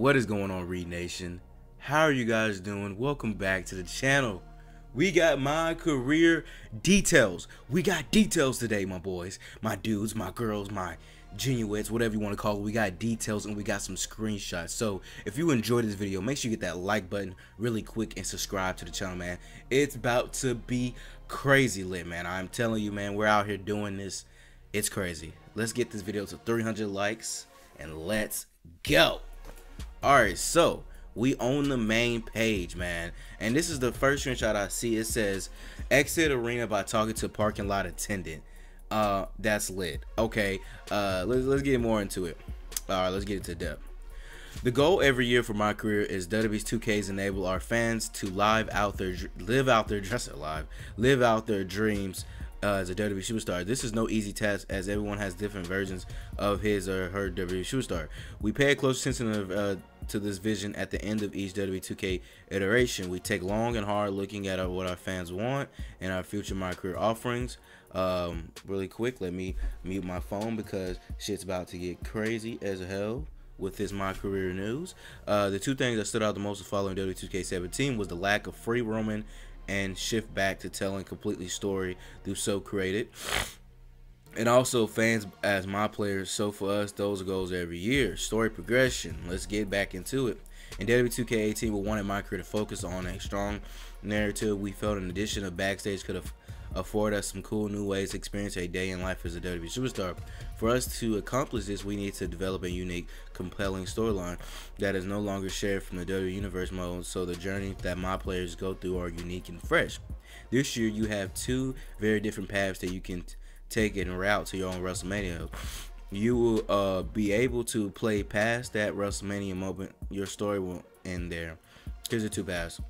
What is going on, Reed Nation? How are you guys doing? Welcome back to the channel. We got my career details. We got details today, my boys, my dudes, my girls, my genuines, whatever you want to call it. We got details and we got some screenshots. So if you enjoyed this video, make sure you get that like button really quick and subscribe to the channel, man. It's about to be crazy lit, man. I'm telling you, man, we're out here doing this. It's crazy. Let's get this video to 300 likes and let's go. Alright, so we own the main page, man, and this is the first screenshot I see. It says exit arena by talking to parking lot attendant. That's lit. Okay, let's get more into it. Alright, let's get into depth. The goal every year for my career is WWE 2K's enable our fans to live out their dreams as a WWE superstar. This is no easy task, as everyone has different versions of his or her WWE superstar. We pay close attention to this vision at the end of each WWE 2K iteration. We take long and hard looking at what our fans want and our future My Career offerings. Really quick, let me mute my phone because shit's about to get crazy as hell with this My Career news. The two things that stood out the most following WWE 2K17 was the lack of free roaming and shift back to telling completely story through so created, and also fans as my players. So for us, those are goals every year. Story progression, let's get back into it. In WWE 2K18, we wanted My Career to focus on a strong narrative. We felt an addition of backstage could afford us some cool new ways to experience a day in life as a WWE superstar. For us to accomplish this, we need to develop a unique, compelling storyline that is no longer shared from the WWE Universe mode, so the journey that my players go through are unique and fresh. This year, you have two very different paths that you can take and route to your own WrestleMania. You will be able to play past that WrestleMania moment. Your story will end there. Here's the two paths: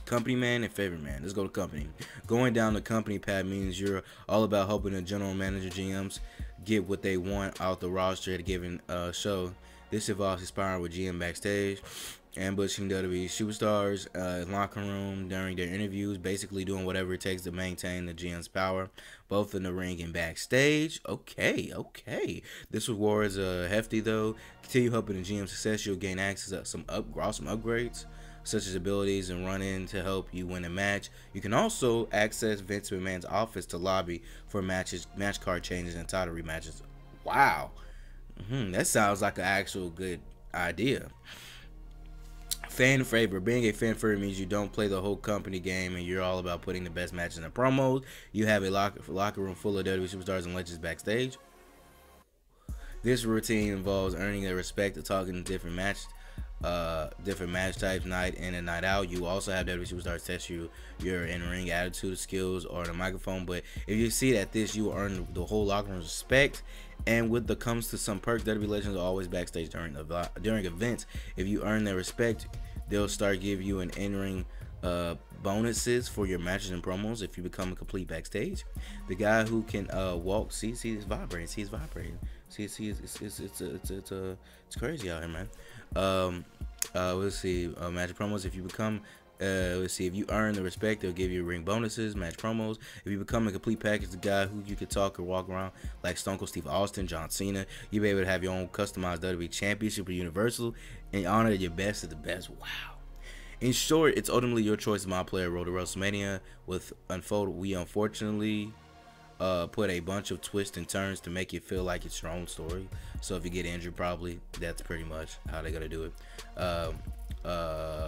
company man and favorite man. Let's go to company. Going down the company path means you're all about helping the general manager, GMs, get what they want out the roster at a given show. This involves inspiring with GM backstage, ambushing WWE superstars in locker room during their interviews, basically doing whatever it takes to maintain the GM's power, both in the ring and backstage. Okay. This reward is hefty though. Continue helping the GM success. You'll gain access to some awesome upgrades, such as abilities and run-in to help you win a match. You can also access Vince McMahon's office to lobby for match card changes and title rematches. Wow, that sounds like an actual good idea. Fan favorite. Being a fan favorite means you don't play the whole company game and you're all about putting the best matches in the promos. You have a locker room full of WWE superstars and legends backstage. This routine involves earning their respect to talking to different match types, night in and night out. You also have WWE superstars test your in-ring attitude, skills, or the microphone. But if you see that you will earn the whole locker room respect. And when it comes to some perks, WWE legends are always backstage during events. If you earn their respect, they'll start giving you an in-ring bonuses for your matches and promos if you become a complete backstage. The guy who can walk, see it's vibrating, see it's vibrating, see it's crazy out here, man. Let's see, match promos. If you become let's see, if you earn the respect, they'll give you ring bonuses, match promos. If you become a complete package, the guy who you could talk or walk around like Stone Cold Steve Austin, John Cena, you'll be able to have your own customized WWE Championship or Universal and honor your best of the best. Wow. In short, it's ultimately your choice as my player road to WrestleMania. With Unfold, we unfortunately put a bunch of twists and turns to make it feel like it's your own story. So if you get injured, probably that's pretty much how they're gonna do it.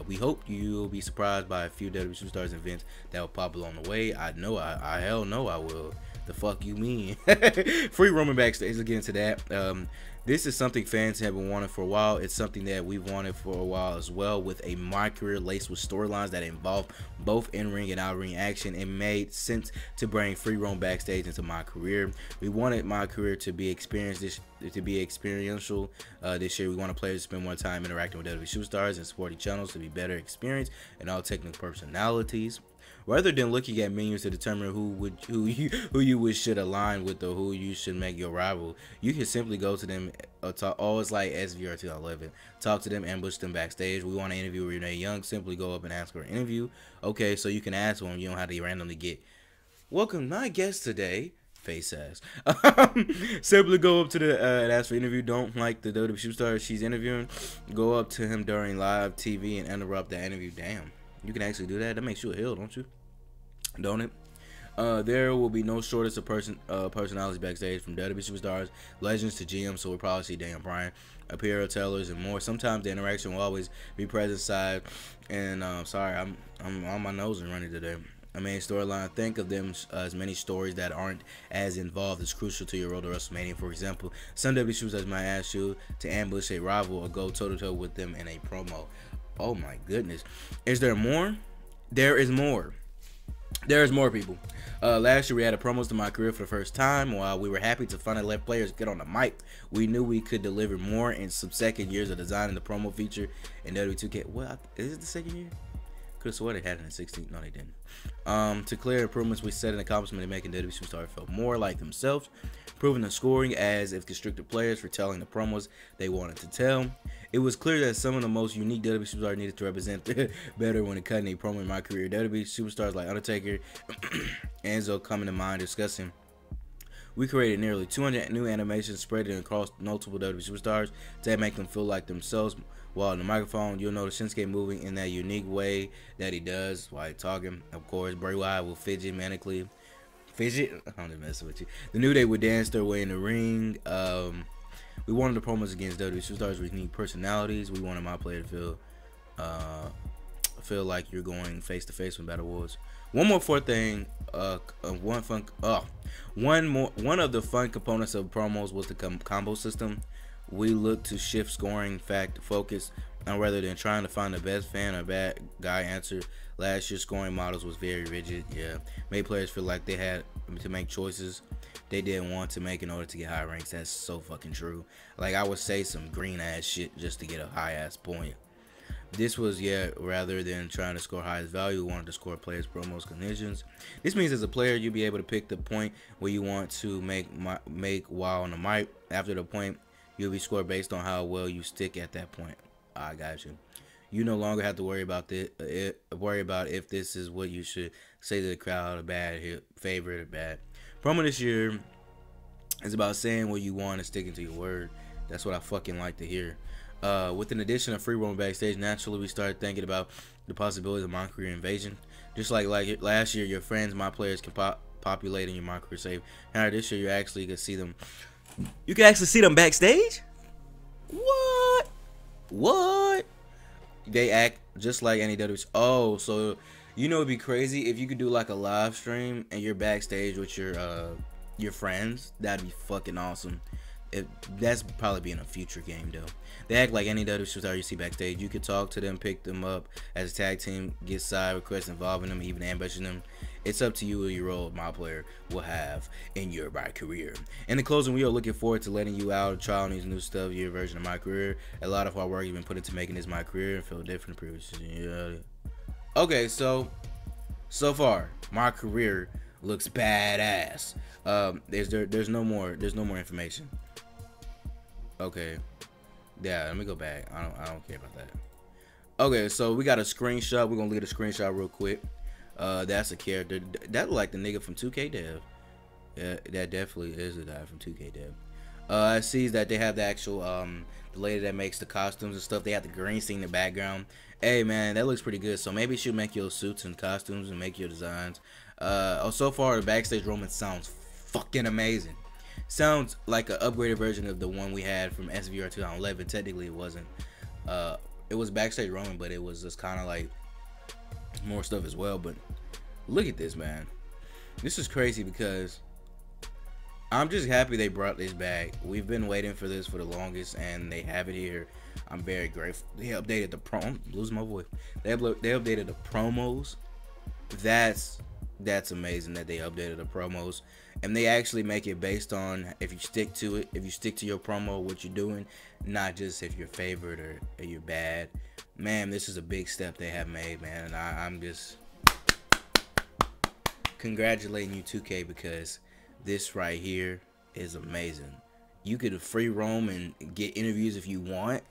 We hope you'll be surprised by a few WWE superstars and events that will pop along the way. I hell know I will. The fuck you mean? Free roaming backstage. Let's get into that. This is something fans have been wanting for a while. It's something that we've wanted for a while as well, with a My Career laced with storylines that involve both in-ring and out-ring action. It made sense to bring free roam backstage into My Career. We wanted My Career to be experiential this year. We want players to spend more time interacting with WWE superstars and supporting channels to be better experience and all technical personalities. Rather than looking at menus to determine who you should align with or who you should make your rival, you can simply go to them. Always like SVR 2011. Talk to them, ambush them backstage. We want to interview Renee Young. Simply go up and ask for an interview. Okay, so you can ask them. You don't have to randomly get. Welcome, my guest today Face ass. Simply go up to the and ask for interview. Don't like the WWE superstar she's interviewing. Go up to him during live TV and interrupt that interview. Damn, you can actually do that. That makes you a heel, don't you? Don't it? There will be no shortage of personalities backstage, from WWE superstars, legends to GMs. So we'll probably see Daniel Bryan, apparel tellers, and more. Sometimes the interaction will always be present side. And sorry, I'm on my nose and running today. A main storyline. Think of them as many stories that aren't as involved as crucial to your road to WrestleMania. For example, some WWE superstars might ask you to ambush a rival or go toe to toe with them in a promo. Oh my goodness, is there more? There is more. There's more, people. Last year we had a promos to MyCareer for the first time. While we were happy to finally let players get on the mic, we knew we could deliver more in some second years of designing the promo feature in WWE 2K. Well, is it the second year? Could have sworn they had it in the 16th. No, they didn't. To clear improvements, we set an accomplishment in making WWE superstars feel more like themselves, improving the scoring as if constricted players for telling the promos they wanted to tell. It was clear that some of the most unique WWE superstars needed to represent better when it cutting a promo in MyCareer. WWE superstars like Undertaker, Enzo coming to mind discussing. We created nearly 200 new animations spread across multiple WWE superstars to make them feel like themselves. While on the microphone, you'll notice Shinsuke moving in that unique way that he does while he's talking. Of course, Bray Wyatt will fidget manically. Fidget? I'm just messing with you. The New Day would dance their way in the ring. We wanted the promos against WWE superstars with unique personalities. We wanted my player to feel like you're going face to face when battle was. One more fun thing. One of the fun components of promos was the combo system. We looked to shift scoring focus on rather than trying to find the best fan or bad guy answer. Last year's scoring models was very rigid. Yeah, made players feel like they had to make choices they didn't want to make in order to get high ranks. That's so fucking true. Like, I would say some green ass shit just to get a high ass point. This was, rather than trying to score highest value, we wanted to score players' promos conditions. This means as a player, you'll be able to pick the point where you want to make while on the mic. After the point, you'll be scored based on how well you stick at that point. I got you. You no longer have to worry about if this is what you should say to the crowd, a bad hit, favorite or bad. Promo this year is about saying what you want and sticking to your word. That's what I fucking like to hear. With an addition of free roam backstage, naturally we started thinking about the possibilities of MyCareer invasion. Just like last year, your friends, my players can populate in your MyCareer save. Now this year, you actually can see them. You can actually see them backstage? What? What? They act just like any WWE. Oh, so you know it'd be crazy if you could do like a live stream and you're backstage with your friends. That'd be fucking awesome. That's probably be in a future game though. They act like any WWE superstar you see backstage. You could talk to them, pick them up as a tag team, get side requests involving them, even ambushing them. It's up to you who your role my player will have in your MyCareer. In the closing, we are looking forward to letting you out, trying these new stuff, your version of MyCareer. A lot of hard work has been put into making this MyCareer and feel different previously. Yeah. Okay, so far, MyCareer looks badass. There's no more information. Okay. Yeah, let me go back. I don't care about that. Okay, so we got a screenshot. We're gonna leave a screenshot real quick. That's a character that look like the nigga from 2K Dev. Yeah, that definitely is the guy from 2K Dev. I see that they have the actual the lady that makes the costumes and stuff. They have the green scene in the background. Hey man, that looks pretty good. So maybe she'll make your suits and costumes and make your designs. So far the backstage romance sounds fucking amazing. Sounds like an upgraded version of the one we had from SVR 2011. Technically, it wasn't. It was backstage roaming, but it was just kind of like more stuff as well. But look at this, man. This is crazy because I'm just happy they brought this back. We've been waiting for this for the longest, and they have it here. I'm very grateful. They updated the I'm losing my voice. They updated the promos. That's amazing that they updated the promos, and they actually make it based on if you stick to it, if you stick to your promo, what you're doing, not just if you're favored or you're bad. Man, this is a big step they have made, man, and I'm just congratulating you 2K because this right here is amazing. You could free roam and get interviews if you want.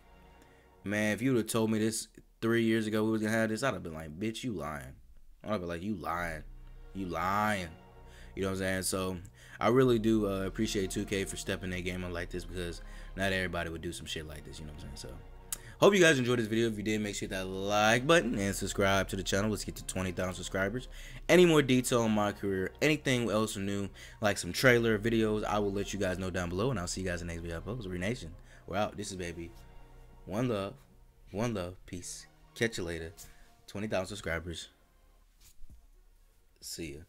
Man, if you would have told me this 3 years ago we was gonna have this, I'd have been like, bitch, you lying. I'd be like, you lying. You lying. You know what I'm saying? So I really do appreciate 2K for stepping their game up like this, because not everybody would do some shit like this. You know what I'm saying? So hope you guys enjoyed this video. If you did, make sure you hit that like button and subscribe to the channel. Let's get to 20,000 subscribers. Any more detail on my career, anything else new, like some trailer videos, I will let you guys know down below, and I'll see you guys in the next video I post. Renation, we're out. This is baby. One love, peace. Catch you later. 20,000 subscribers. See ya.